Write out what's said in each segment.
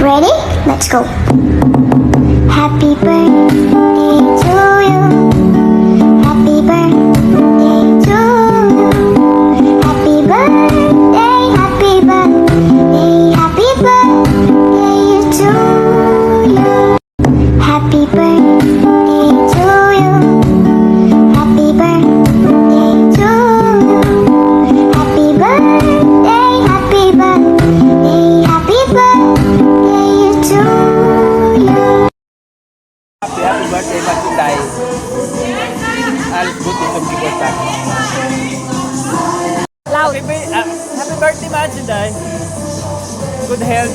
Ready? Let's go. Happy birthday to you. Happy birthday to you. Happy birthday, happy birthday, happy birthday to you. Happy birthday to you. Happy birthday to you. Happy birthday, happy birthday, happy birthday to you. Happy birthday, Matinday. Alles Gute zum Geburtstag. Loud. Happy birthday, Matinday. Good health.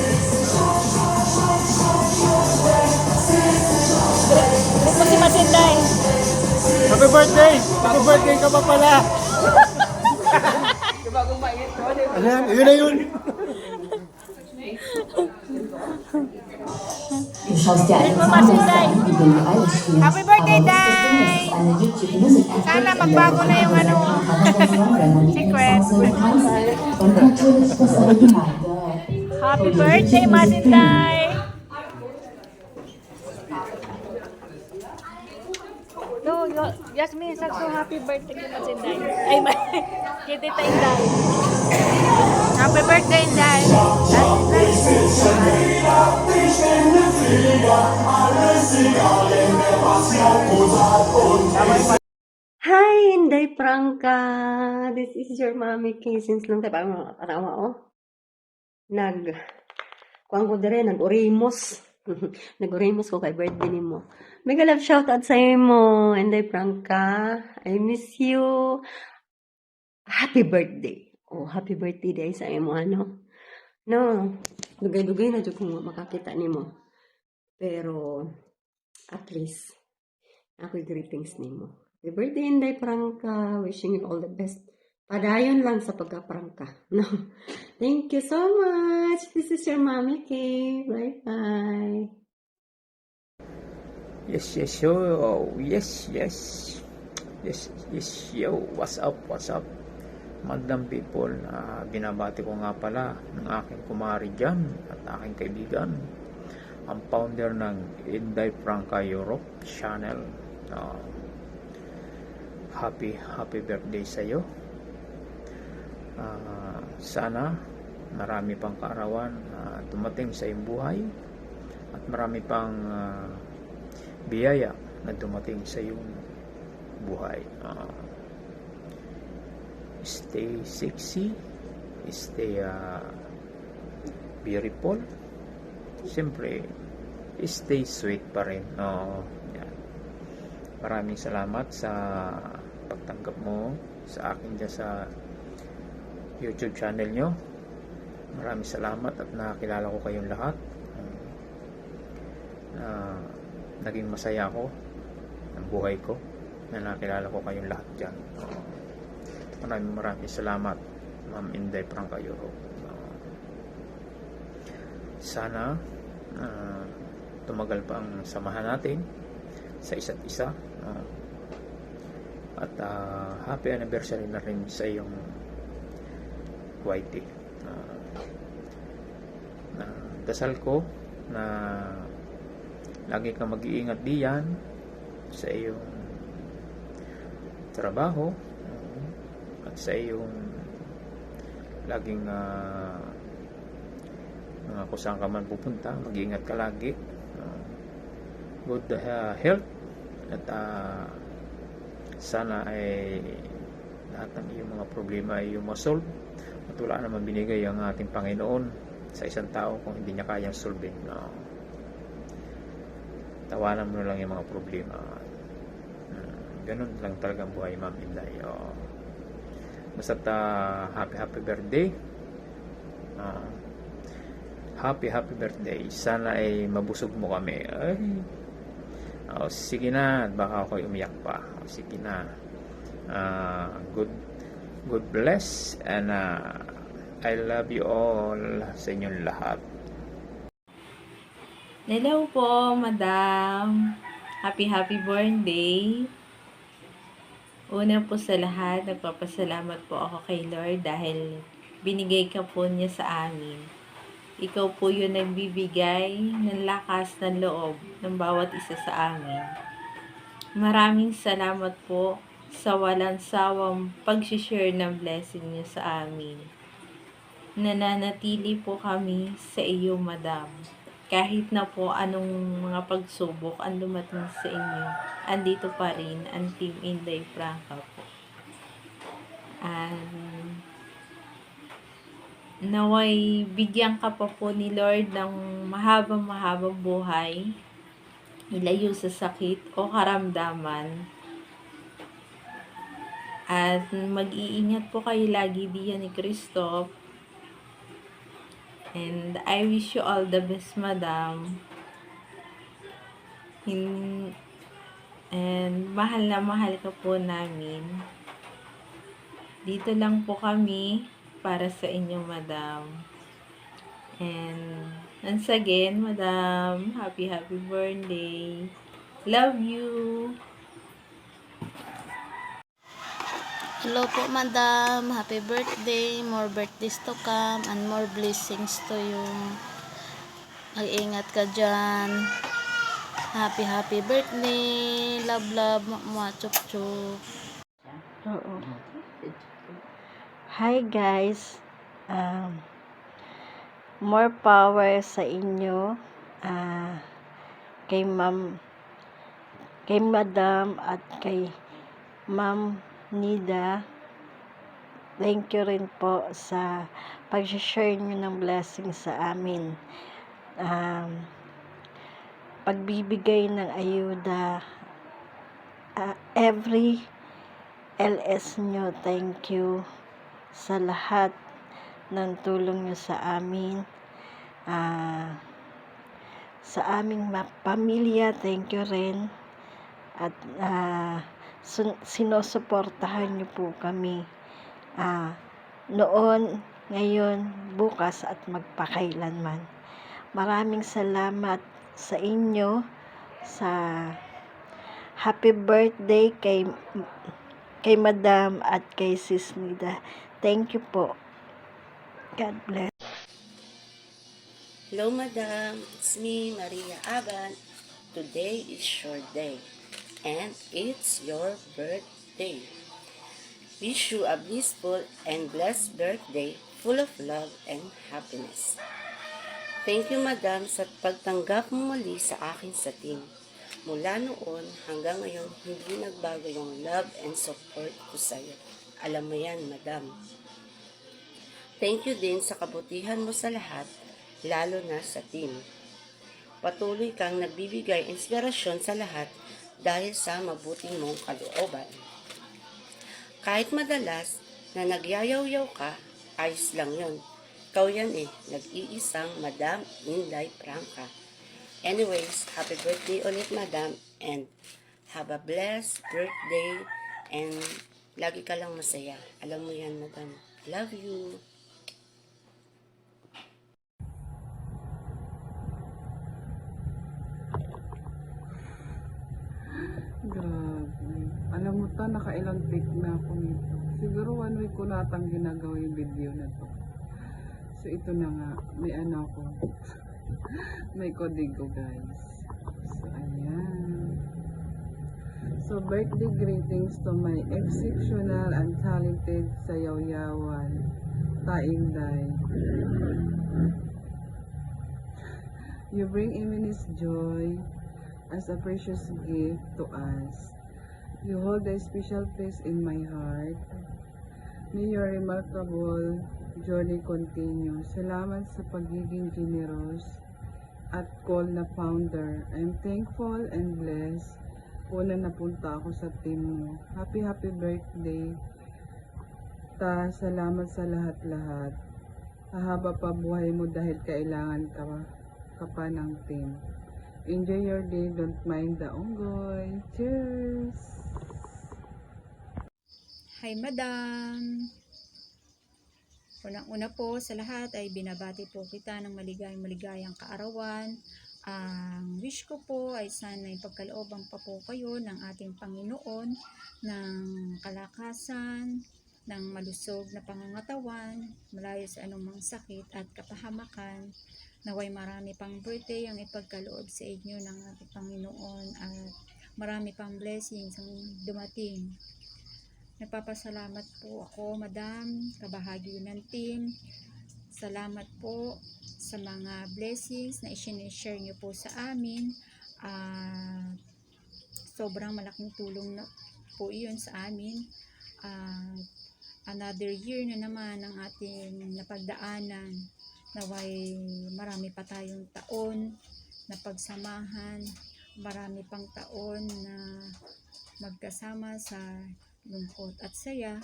Greet mo si Masinday. Happy birthday! Happy birthday ka pa pala! Ano yan? Yun na yun! Du schaust dir einen Mama Sinday. wie Billie Eilish spielt. Happy birthday, Aber was das Ding Day! ist, eine YouTube Music App Sana in der magbago na yung ano, secret. Und natürlich das Original. Happy birthday, Masinday! No, Yasmin, sakto happy birthday kay Masinday. Ay, kay Tita Inday. Happy birthday, Inday! Hi, Inday Franca! This is your mommy King since long time. Parang katawa ko. Kuwang ko dire, nag-orimos. Nag-orimos ko kay birthday ni mo. Mega love shoutout sa mo, Inday Franca. I miss you. Happy birthday. Oh, happy birthday day sa mo, ano? No, dugay-dugay na dyan kung makakita ni mo. Pero, at least, ako'y greetings ni mo. Happy birthday, Inday Franca. Wishing you all the best. Padayon lang sa pagka-prangka. No? Thank you so much. This is your mommy Kay. Bye-bye. Yes, yes, yo. Yes, yes. Yes, yes, yo. What's up, what's up? Magandang people, binabati ko nga pala ng aking kumari dyan at aking kaibigan, ang founder ng Inday Franca Europe channel. Happy birthday sa iyo. Sana marami pang kaarawan dumating sa iyong buhay at marami pang biyaya na dumating sa iyong buhay. Stay sexy, stay beautiful, siyempre stay sweet pa rin. Yan. Maraming salamat sa pagtanggap mo sa akin dyan sa YouTube channel nyo. Maraming salamat at nakilala ko kayong lahat. Naging masaya ako ng buhay ko na nakilala ko kayong lahat dyan. Maraming salamat, Ma'am Inday Franca Europe. Sana tumagal pa ang samahan natin sa isa't isa. At happy anniversary na rin sa iyong YT. Dasal ko na lagi kang mag-iingat diyan sa iyong trabaho at sa iyong laging kung saan ka man pupunta, mag-iingat ka lagi. Good health at sana ay lahat ng iyong mga problema ay iyong masolve at wala naman binigay ang ating Panginoon sa isang tao kung hindi niya kayang solve. Tawanan mo na lang yung mga problema. Ganun lang talaga ang buhay, Ma'am Inday. Basta't happy birthday. Happy birthday. Sana ay mabusog mo kami. Ay. Sige na, baka ako'y umiyak pa. Sige na. Good bless and I love you all sa inyong lahat. Hello po, Madam. Happy birthday. Una po sa lahat, nagpapasalamat po ako kay Lord dahil binigay ka po niya sa amin Ikaw po yung nagbibigay ng lakas ng loob ng bawat isa sa amin. Maraming salamat po sa walang sawang pag-share ng blessing niyo sa amin. Nananatili po kami sa iyo, Madam. Kahit na po anong mga pagsubok ang dumating sa inyo, andito pa rin ang Team Inday Franca po. And naway bigyan ka pa po ni Lord ng mahabang buhay, ilayo sa sakit o karamdaman. At mag-iingat po kayo lagi diyan ni Christoph. And I wish you all the best, Madam. And mahal na mahal ka po namin. Dito lang po kami para sa inyo, Madam. And once again, Madam, happy birthday. Love you. Hello po, Madam. Happy birthday. More birthdays to come and more blessings to you. Mag-ingat ka dyan. Happy birthday. Love, chup chup. Oo. Hi guys. More power sa inyo. Kay Madam at kay Ma'am Nida. Thank you rin po sa pag-share nyo ng blessing sa amin. Pagbibigay ng ayuda every LS nyo. Thank you sa lahat ng tulong nyo sa amin. Sa aming pamilya, thank you rin. At sinusuportahan nyo po kami. Noon, ngayon, bukas at magpakailanman. Maraming salamat sa inyo sa happy birthday kay Madam at kay Sis Nida. Thank you po. God bless. Hello, Madam. It's me, Maria Aban. Today is your day, and it's your birthday. Wish you a blissful and blessed birthday full of love and happiness. Thank you, Madam, sa pagtanggap mo muli sa akin sa team. Mula noon hanggang ngayon, hindi nagbago yung love and support ko sa iyo. Alam mo yan, Madam. Thank you din sa kabutihan mo sa lahat, lalo na sa team. Patuloy kang nagbibigay inspirasyon sa lahat dahil sa mabuting mong kalooban. Kahit madalas na nagyayaw-yaw ka, ayos lang yon. Ikaw yan nag-iisang Madam Inday Franca. Anyways, happy birthday ulit, Madam, and have a blessed birthday, and lagi ka lang masaya. Alam mo yan, Madam. Love you. Grabe. Alam mo ta, nakailang take na ako nito. Siguro 1 week ko natang ginagawa yung video na to. So ito na nga, may ko. May kodigo, guys. So ayan. So birthday greetings to my exceptional and talented sayaw-yawan, Tainday. You bring immense joy as a precious gift to us. You hold a special place in my heart. May your remarkable journey continue. Salamat sa pagiging generous at call na founder. I'm thankful and blessed po na napunta ako sa team mo. Happy birthday. Salamat sa lahat-lahat. Hahaba pa buhay mo dahil kailangan ka pa ng team. Enjoy your day, don't mind the unggoy. Cheers! Hi, Madam! Unang-una po sa lahat ay binabati po kita ng maligayang kaarawan. Ang wish ko po ay sana ipagkalooban pa po kayo ng ating Panginoon ng kalakasan, ng malusog na pangangatawan, malayo sa anumang sakit at kapahamakan. Naway marami pang birthday ang ipagkaloob sa inyo ng ating Panginoon at marami pang blessings ang dumating. Nagpapasalamat po ako, Madam, kabahagi ng team. Salamat po sa mga blessings na i-share nyo po sa amin. Sobrang malaking tulong na po iyon sa amin. Another year na naman ang ating napagdaanan. Naway marami pa tayong taon na pagsamahan, marami pang taon na magkasama sa lungkot at saya.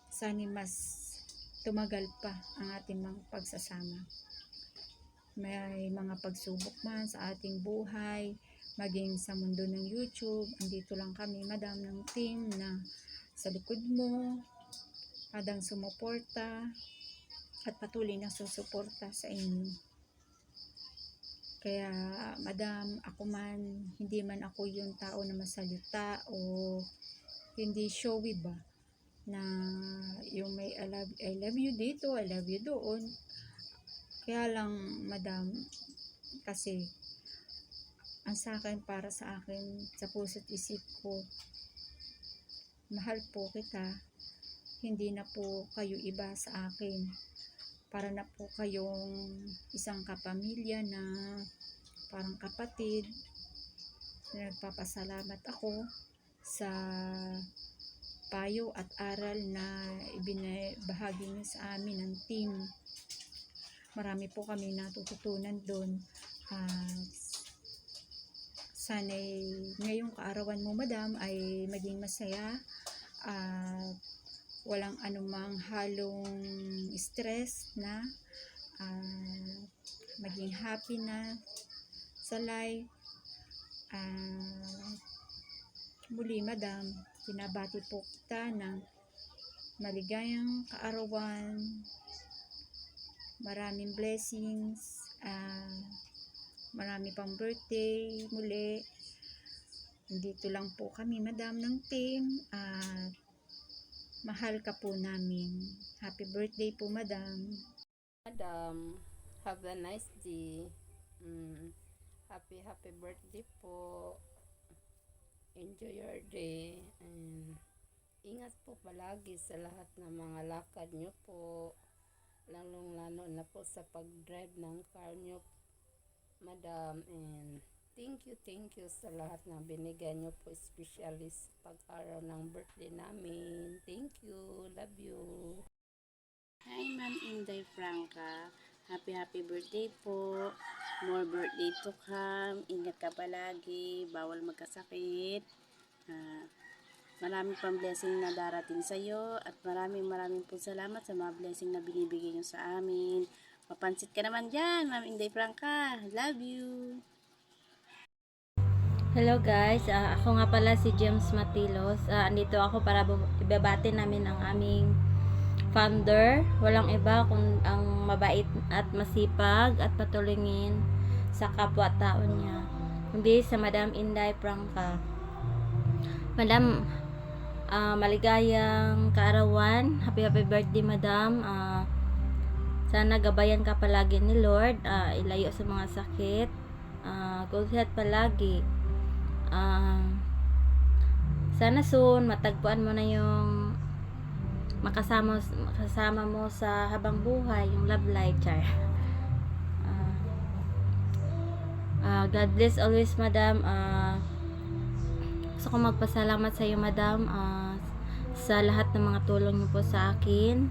Sana mas tumagal pa ang ating mga pagsasama. May mga pagsubok man sa ating buhay, maging sa mundo ng YouTube, andito lang kami, Madam, ng team na sa likod mo, hadang sumuporta at patuloy na susuporta sa inyo. Kaya, Madam, ako man, hindi man ako yung tao na masalita o hindi showy ba, na yung may I love you dito, I love you doon. Kaya lang, Madam, kasi ang sa akin, para sa akin, sa puso't isip ko, mahal po kita, hindi na po kayo iba sa akin. Para na po kayong isang kapamilya na parang kapatid. Nagpapasalamat ako sa payo at aral na ibinahagi niyo sa amin ng team. Marami po kami natututunan doon. Sana'y ngayong kaarawan mo, Madam, ay maging masaya at walang anumang halong stress na, maging happy na sa life. Muli, Madam, binabati po kita ng maligayang kaarawan, maraming blessings, marami pang birthday muli. Dito lang po kami, Madam, ng team, at mahal ka po namin. Happy birthday po, Madam. Madam, have a nice day. Happy birthday po. Enjoy your day. And ingat po palagi sa lahat ng mga lakad nyo po. Lalong-lalo na po sa pag-drive ng car nyo, Madam. And thank you sa lahat na binigay nyo po, especially sa pag-araw ng birthday namin. Thank you. Love you. Hi, Ma'am Inday Franca. Happy birthday po. More birthday to come. Ingat ka palagi. Bawal magkasakit. Maraming pang blessing na darating sa iyo at maraming po salamat sa mga blessing na binibigay nyo sa amin. Mapansit ka naman dyan, Ma'am Inday Franca. Love you. Hello guys, ako nga pala si James Matilos. Andito ako para ibabati namin ang aming founder. Walang iba kung ang mabait at masipag at patulungin sa kapwa-tao niya. Kundi sa Madam Inday Franca. Madam, maligayang kaarawan. Happy birthday, Madam. Sana gabayan ka palagi ni Lord. Ilayo sa mga sakit. Good health palagi. Sana soon matagpuan mo na yung makasama mo sa habang buhay, yung love life, char. God bless always, Madam. Gusto ko magpasalamat sa iyo, Madam, sa lahat ng mga tulong niyo po sa akin.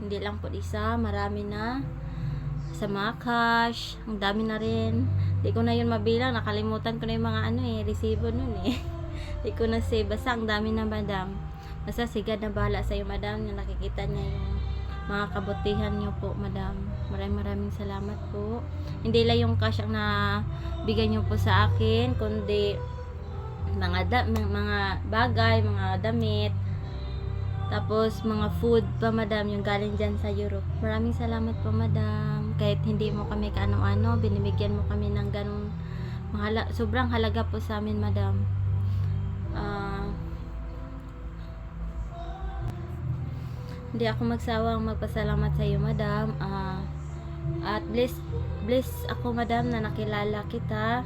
Hindi lang po isa, marami na. Sa mga cash, ang dami na rin. Di ko na yun mabilang, nakalimutan ko na yung mga resibo nun Di ko na save, basta ang dami na, Madam. Basta sigad na bahala sa iyo, Madam, yung nakikita niya yung mga kabutihan niyo po, Madam. Maraming salamat po. Hindi lang yung cash ang nabigay niyo po sa akin, kundi mga bagay, mga damit, tapos mga food pa, Madam, yung galing dyan sa Europe. Maraming salamat po, Madam. Kahit hindi mo kami kaano-ano, binibigyan mo kami ng ganun sobrang halaga po sa amin, Madam. Hindi ako magsawang magpasalamat sa iyo, madam. At bless ako, madam, na nakilala kita.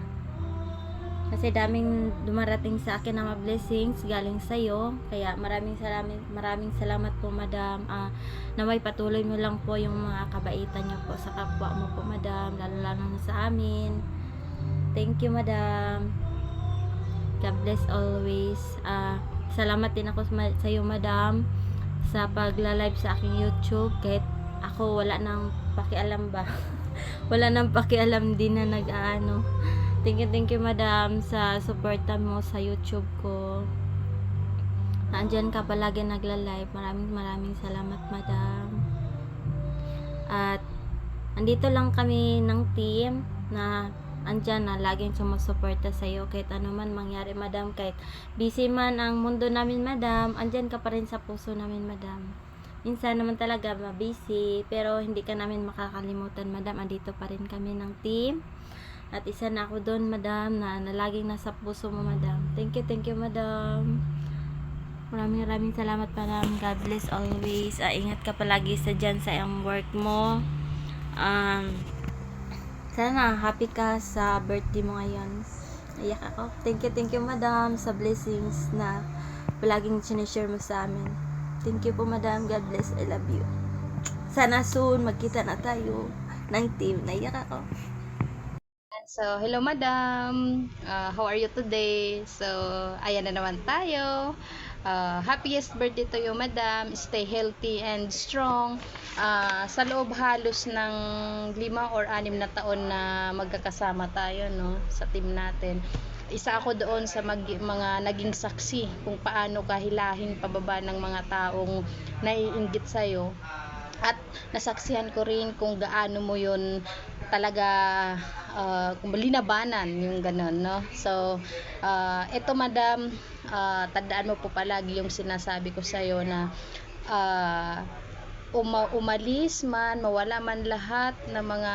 Kasi daming dumarating sa akin na mga blessings galing sa iyo. Kaya maraming salamat po, madam. Naway patuloy mo lang po yung mga kabaitan niyo po sa kapwa mo po, madam, lalo na sa amin. Thank you, madam. God bless always. Salamat din ako sa iyo, madam, sa pagla-live sa aking YouTube. Kahit ako wala nang pakialam ba. Wala nang pakialam din na nag-aano. Thank you, madam, sa suporta mo sa YouTube ko. Nandiyan ka palagi nagla-live. Maraming salamat, madam. At andito lang kami ng team na andyan na laging sumusuporta sa iyo kahit ano man mangyari, madam. Kahit busy man ang mundo namin, madam, andyan ka pa rin sa puso namin, madam. Minsan naman talaga busy, pero hindi ka namin makakalimutan, madam. Andito pa rin kami ng team. At isa na ako doon, madam, na laging nasa puso mo, madam. Thank you, madam. Maraming salamat, madam. God bless always. Ingat ka palagi dyan sa iyong work mo. Sana happy ka sa birthday mo ngayon. Iyak ako. Thank you, madam, sa blessings na palaging sinishare mo sa amin. Thank you po, madam. God bless. I love you. Sana soon magkita na tayo ng team. Naiyak ako. So, hello madam. How are you today? So, ayan na naman tayo. Happiest birthday to you, madam. Stay healthy and strong. Sa loob halos ng 5 or 6 na taon na magkakasama tayo, no, sa team natin. Isa ako doon sa mga naging saksi kung paano ka hilahin pababa ng mga taong naiinggit sa'yo. At nasaksihan ko rin kung gaano mo yun talaga kung linabanan yung ganun, no? So, eto madam, tandaan mo po palagi yung sinasabi ko sa'yo na umalis man, mawala man lahat na mga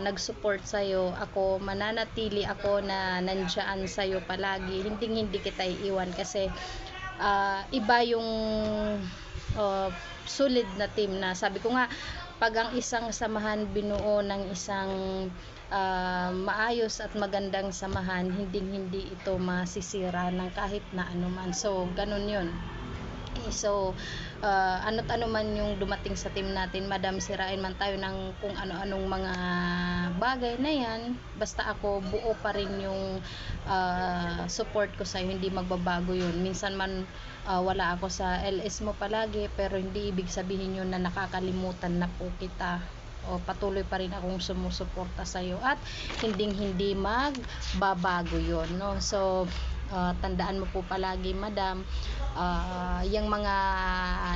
nag-support sa'yo, ako, mananatili ako na nandiyan sa'yo palagi. Hindi kita iiwan kasi iba yung solid na team na sabi ko nga, pag ang isang samahan binuo ng isang maayos at magandang samahan, hindi ito masisira ng kahit na anuman. So, ganun yun. So, ano't ano man yung dumating sa team natin, madam, sirain man tayo ng kung ano-anong mga bagay na yan, basta ako buo pa rin yung support ko sa'yo, hindi magbabago yun. Minsan man wala ako sa LS mo palagi, pero hindi ibig sabihin yun na nakakalimutan na po kita. Patuloy pa rin akong sumusuporta sa'yo at hindi magbabago yun, no? So, tandaan mo po palagi, madam, yung mga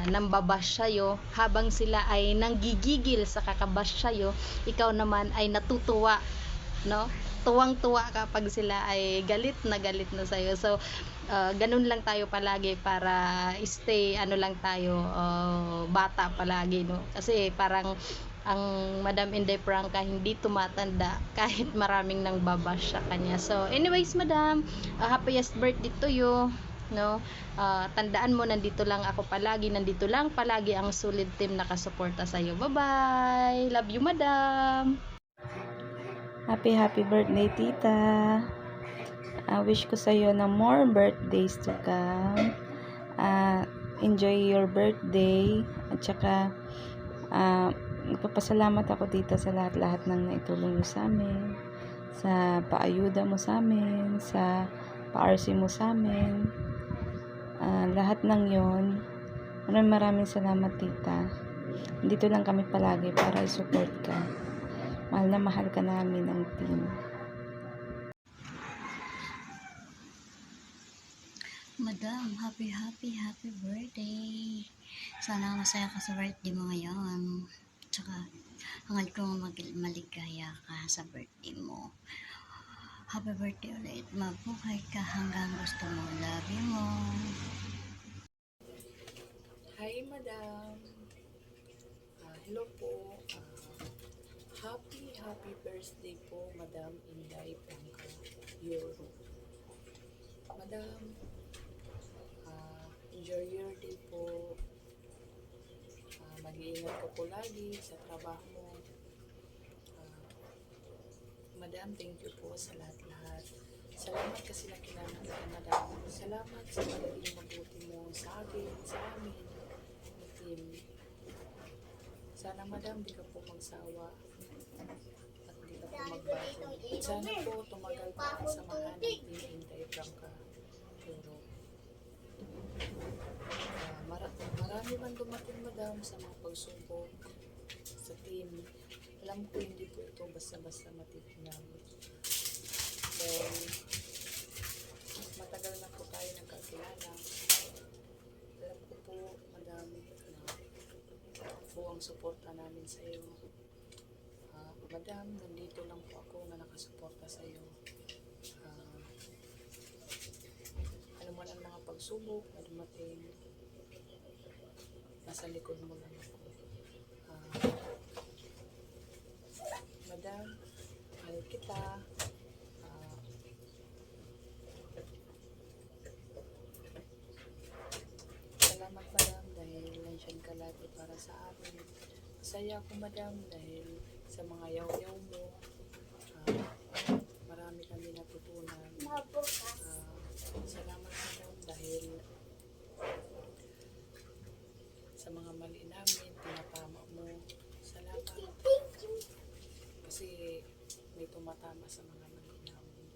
nambabash sa'yo, habang sila ay nanggigigil sa kakabash sa'yo, ikaw naman ay natutuwa, no? Tuwang-tuwa kapag sila ay galit na sa'yo. So, ganun lang tayo palagi para stay, lang tayo, bata palagi, no? Kasi parang ang Madam Inday Franca hindi tumatanda kahit maraming nang babash sa kanya. So, anyways, madam, happiest birthday to you, no? Tandaan mo, nandito lang ako palagi, nandito lang palagi ang solid team nakasuporta sa iyo. Bye-bye. Love you, madam. Happy birthday, tita. Wish ko sa'yo na more birthdays to come. Enjoy your birthday. At saka, nagpapasalamat ako, tita, sa lahat-lahat ng naitulong mo sa amin. Sa paayuda mo sa amin. Sa pa-RC mo sa amin. Lahat ng yon. Maraming salamat, tita. Dito lang kami palagi para i-support ka. Mahal na mahal ka namin ng team. Madam, happy birthday. Sana masaya ka sa birthday mo ngayon. Tsaka, hangad ko maligaya ka sa birthday mo. Happy birthday ulit. Mabuhay ka hanggang gusto mo. Love you mo. Hi, madam. Hello po. Happy birthday po, Madam Inday Franca Euro. Madam, enjoy your day po. Mag-iingat ka po lagi sa trabaho mo. Madam, thank you po sa lahat-lahat. Salamat kasi nakilala kita, Madam. Salamat sa pagiging mabuti mo sa akin, sa amin, ni team. Sana, Madam, di ka po magsawa at di ka po magbago. Sana po tumagal pa ang samahan ng Team Inday Franca. Pero marami man dumating, Madam, sa mga pagsubok sa team. Alam ko hindi po ito basta-basta matitinag. Then, matagal na po tayo nagkakilala. Alam ko po, Madam, na po ang suporta namin sa iyo. Madam, nandito lang po ako na nakasuporta sa iyo. Ano man ang mga pagsubok na dumating, nasa likod mo lang ako. Madam, mahal kita. Salamat, Madam, dahil nandiyan ka lagi para sa amin. Masaya ako, Madam, dahil sa mga yaw-yaw mo, marami kami natutunan. Salamat, Madam, dahil sa mga mali namin, pinapama mo. Salamat. Kasi may tumatama sa mga mali namin.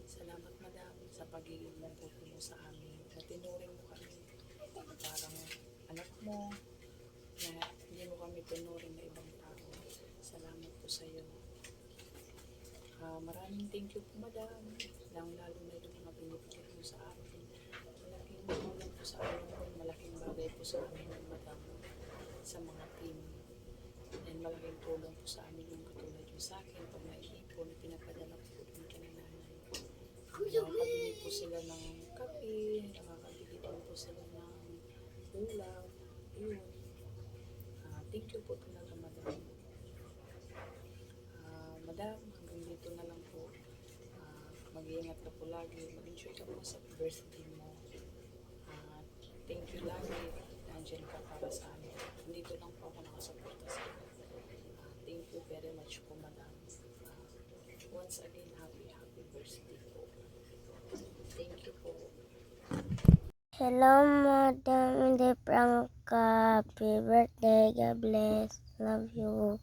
Salamat, Madam, sa pagiging mabuti mo sa amin. Na tinuring mo kami parang anak mo, na hindi mo kami tinuring na ibang tao. Salamat po sa iyo. Maraming thank you po, Madam. Lalo na yung mga binibigyan mo sa amin. Malaking tulong po sa amin. Malaking bagay po sa amin, Madam, sa mga team. And malaking tulong po sa amin yung katulad yung sa akin. Pag naiipon, pinapadala po din ka ng nanay. Nakakabili po sila ng kape, nakakabili din po sila ng ulam. Yun. Thank you po talaga, Madam. Madam, hanggang dito na lang po. Mag-iingat ka po lagi. Mag-enjoy ka po sa birthday mo. Thank you lagi. Nandiyan ka para sa amin. Dito lang po ako nakasuporta sa iyo. Thank you very much po, Madam. Once again, happy birthday po. Thank you po. Hello, Madam Inday Franca. Happy birthday. God bless. Love you.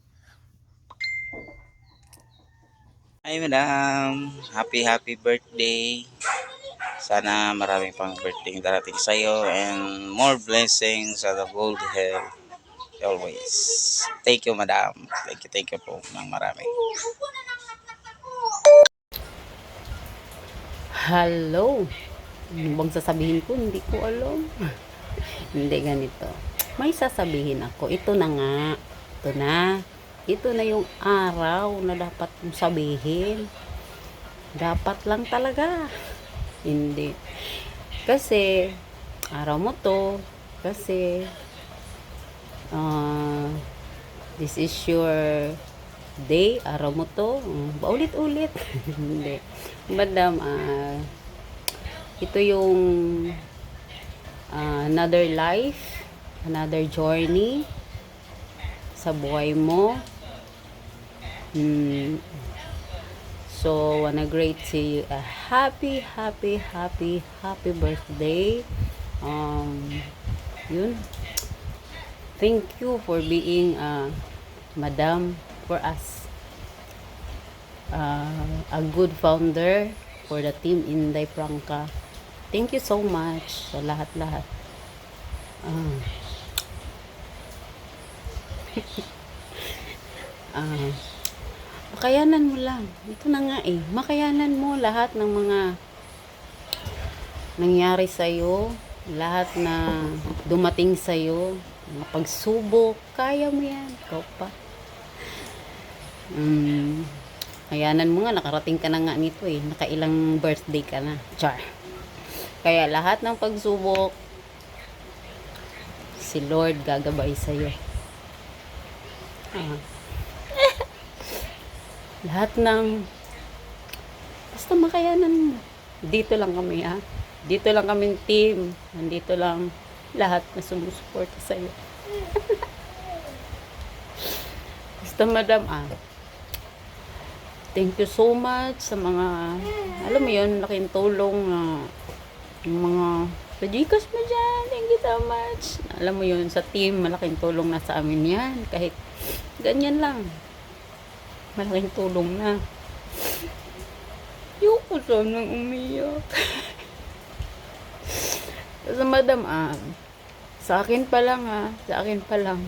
Hi, Madam. Happy birthday. Sana marami pang birthday darating sa iyo and more blessings sa the gold health always. Thank you, Madam. Thank you po ng marami. Hello. Ano bang sasabihin ko? Hindi ko alam. Hindi ganito. May sasabihin ako. Ito na nga. Ito na. Ito na yung araw na dapat mong sabihin. Dapat lang talaga. Hindi. Kasi, araw mo to. Kasi, this is your day. Araw mo to. Paulit-ulit. Hindi. Madam, ito yung another life, another journey sa buhay mo. So, wanna great see you a happy birthday. Yun. Thank you for being Madam for us. A good founder for the team Inday Franca. Thank you so much sa lahat-lahat. Makayanan mo lang. Ito na nga eh. Makayanan mo lahat ng mga nangyari sa'yo, lahat na dumating sa'yo, mga pagsubok. Kaya mo yan. Ikaw pa. Kayanan mo nga, nakarating ka na nga nito eh. Nakailang birthday ka na. Char. Kaya lahat ng pagsubok, si Lord gagabay sa'yo. Lahat ng basta makayanan mo. Dito lang kami ha. Dito lang kaming team. Nandito lang lahat na sumusuporta sa'yo. Basta madam, thank you so much sa mga, alam mo yun, laking tulong na yung mga pa-Gcash mo dyan. Thank you so much. Alam mo yun, sa team, malaking tulong na sa amin yan. Kahit ganyan lang. Malaking tulong na. Yoko sanang umiyak. Sa madam, sa akin pa lang, sa akin pa lang.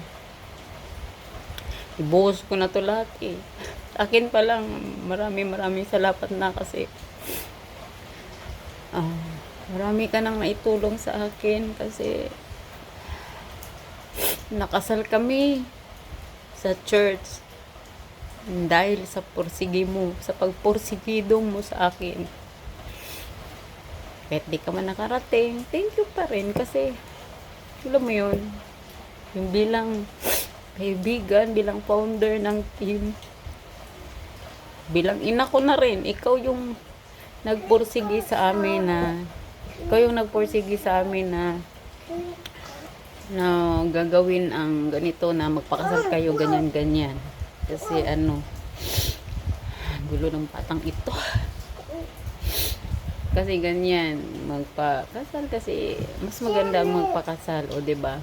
Ibuhos ko na to lahat eh. Sa akin pa lang, marami salamat na kasi marami ka nang naitulong sa akin kasi nakasal kami sa church dahil sa pursige mo, sa pagpursigidong mo sa akin. Kahit di ka man nakarating, thank you pa rin kasi alam mo yun, yung bilang kaibigan, bilang founder ng team, bilang ina ko na rin, ikaw yung nagpursige sa amin na gagawin ang ganito na magpakasal kayo ganyan. Kasi gulo ng patang ito. Kasi ganyan, magpakasal kasi mas maganda magpakasal, o diba?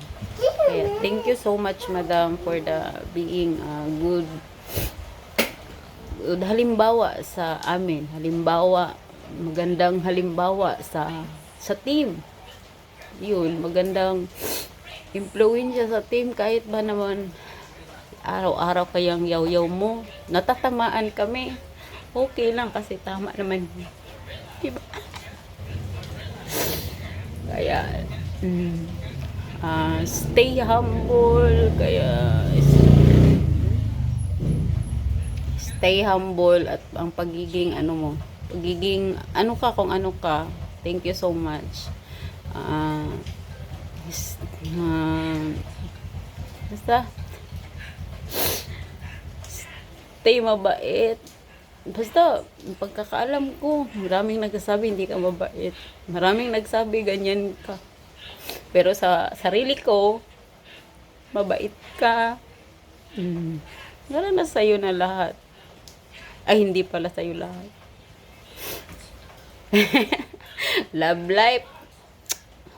Kaya thank you so much madam for being good halimbawa sa amin, magandang halimbawa sa team. Yun, magandang impluwensya sa team kahit ba naman araw-araw kayang yaw-yaw mo, natatamaan kami. Okay lang kasi tama naman. Diba? Kaya stay humble, stay humble at ang pagiging kung ano ka. Thank you so much. Basta stay mabait. Basta pagkakaalam ko, maraming nagsasabi hindi ka mabait. Maraming nagsabi ganyan ka. Pero sa sarili ko, mabait ka. Na sa'yo na lahat. Ay, hindi pala sa'yo lahat. Love life.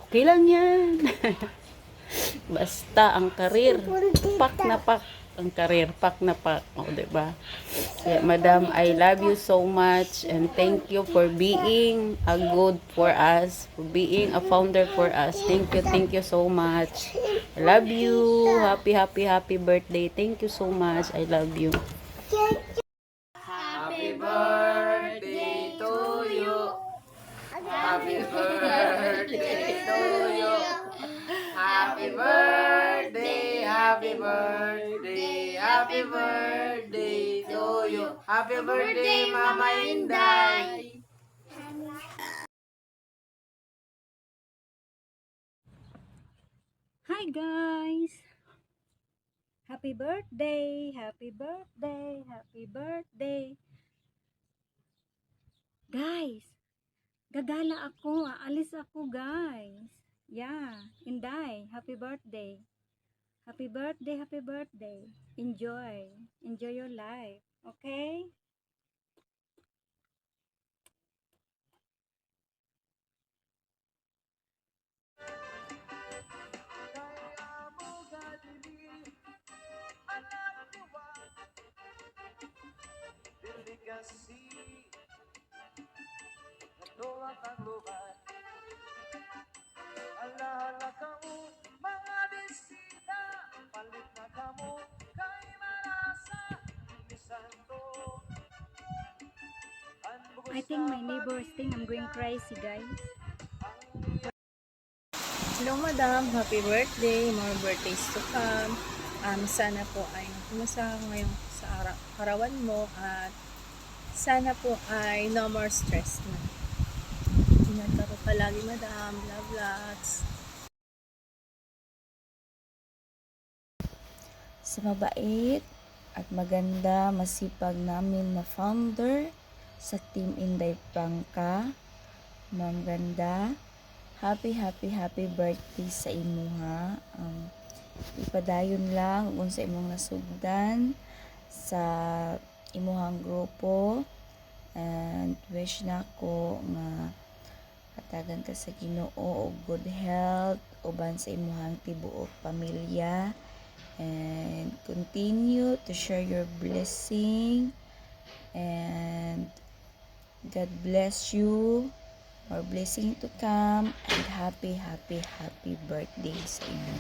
Okay lang yan. Basta ang karir, pak na pak. Ang karir, pak na pak. O, diba? Kaya, madam, I love you so much and thank you for being a good for us, for being a founder for us. Thank you so much. I love you. Happy birthday. Thank you so much. I love you. Happy birthday to you. Happy birthday to you. Happy birthday, happy birthday, happy birthday to you. Happy birthday, Mama Inday. Hi guys! Happy birthday! Happy birthday! Happy birthday! Guys! Gagala ako! Aalis ako guys! Yeah! Inday! Happy birthday! Happy birthday! Happy birthday! Enjoy! Enjoy your life! Okay? Alala kamu mga bisita, palit na kamu kay marasa, Santo. I think my neighbors think I'm going crazy guys. Hello madam, happy birthday, more birthdays to come. Sana po ay kumusta ngayon sa karawan mo at sana po ay no more stress na. Ingat ka po palagi madam, love lots. Sa mabait at maganda, masipag namin na founder sa Team Inday Prangka, Ma'am Ganda, happy birthday sa imuha. Ipadayon lang kung sa imong nasugdan sa imuhang grupo, and wish nako nga katagan ka sa Ginoo og good health uban sa imuhang tibuok pamilya, and continue to share your blessing, and God bless you, more blessing to come, and happy birthday sa inyo.